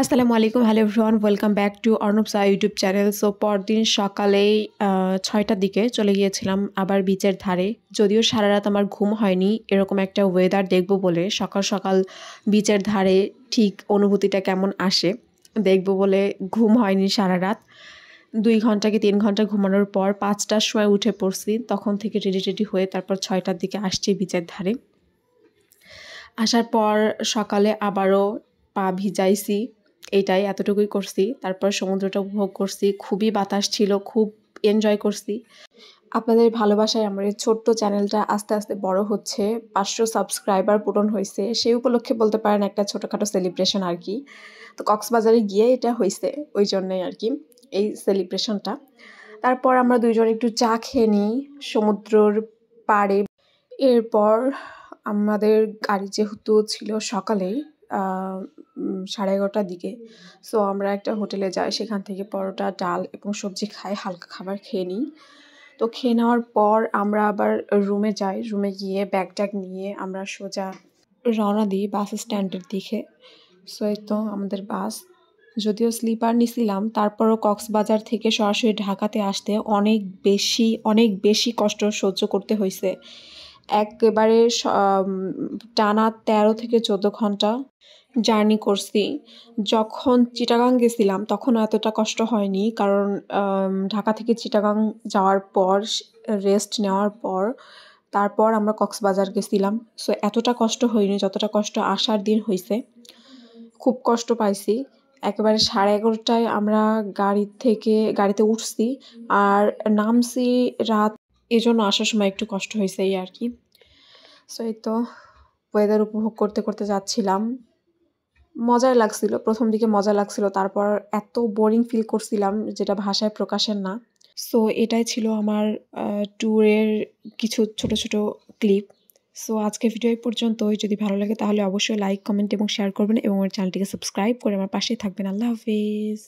আসসালামু আলাইকুম, hello everyone, welcome back to Arnab Saha YouTube channel. So পরদিন সকালেই ৬টার দিকে চলে গিয়েছিলাম আবার বিচের ধারে। যদিও সারা রাত আমার ঘুম হয়নি, এরকম একটা ওয়েদার দেখব বলে সকাল সকাল বিচের ধারে ঠিক অনুভূতিটা কেমন আসে দেখব বলে ঘুম হয়নি সারা রাত। ২ ঘন্টা কি ৩ ঘন্টা ঘুমানোর পর ৫টার সময় উঠে পড়ছি। তখন থেকে রেডি হয়ে তারপর ৬টার দিকে আসছি বিচের ধারে। আসার পর সকালে আবারও পা ভিজাইছি, এইটাই এতটুকুই করছি। তারপর সমুদ্রটা উপভোগ করছি, খুবই বাতাস ছিল, খুব এনজয় করছি। আপনাদের ভালোবাসায় আমার এই ছোট্ট চ্যানেলটা আস্তে আস্তে বড় হচ্ছে, ৫০০ সাবস্ক্রাইবার পূরণ হয়েছে, সেই উপলক্ষে বলতে পারেন একটা ছোটোখাটো সেলিব্রেশন আর কি। তো কক্সবাজারে গিয়ে এটা হয়েছে, ওই জন্যই আর কি এই সেলিব্রেশনটা। তারপর আমরা দুইজন একটু চা খেয়ে নিই সমুদ্রর পাড়ে। এরপর আমাদের গাড়ি যেহেতু ছিল সকালেই 11:30টার দিকে, সো আমরা একটা হোটেলে যাই, সেখান থেকে পরোটা, ডাল এবং সবজি খাই, হালকা খাবার খেয়ে নিই। তো খেয়ে নেওয়ার পর আমরা আবার রুমে যাই। রুমে গিয়ে ব্যাগ ট্যাগ নিয়ে আমরা সোজা রওনা দিই বাস স্ট্যান্ডের দিকে। সো এই তো আমাদের বাস, যদিও স্লিপার নিছিলাম, তারপরও কক্সবাজার থেকে সরাসরি ঢাকাতে আসতে অনেক বেশি কষ্ট সহ্য করতে হয়েছে। একেবারে টানা 13 থেকে 14 ঘন্টা জার্নি করছি। যখন চিটাগাং গেছিলাম তখনও এতটা কষ্ট হয়নি, কারণ ঢাকা থেকে চিটাগাং যাওয়ার পর রেস্ট নেওয়ার পর তারপর আমরা কক্সবাজার গেছিলাম। সো এতটা কষ্ট হয়নি যতটা কষ্ট আসার দিন হয়েছে। খুব কষ্ট পাইছি। একেবারে 11:30টায় আমরা গাড়িতে উঠছি আর নামছি রাত, এজন্য আসার সময় একটু কষ্ট হয়েছে এই আর কি। সো এই তো ওয়েদার উপভোগ করতে করতে যাচ্ছিলাম। মজাই লাগছিল, প্রথম দিকে মজা লাগছিল, তারপর এত বোরিং ফিল করছিলাম যেটা ভাষায় প্রকাশের না। সো এটাই ছিল আমার ট্যুরের কিছু ছোট ছোট ক্লিপ। সো আজকের ভিডিও এই পর্যন্তই। যদি ভালো লাগে তাহলে অবশ্যই লাইক, কমেন্ট এবং শেয়ার করবেন এবং আমার চ্যানেলটিকে সাবস্ক্রাইব করে আমার পাশেই থাকবেন। আল্লাহ হাফিজ।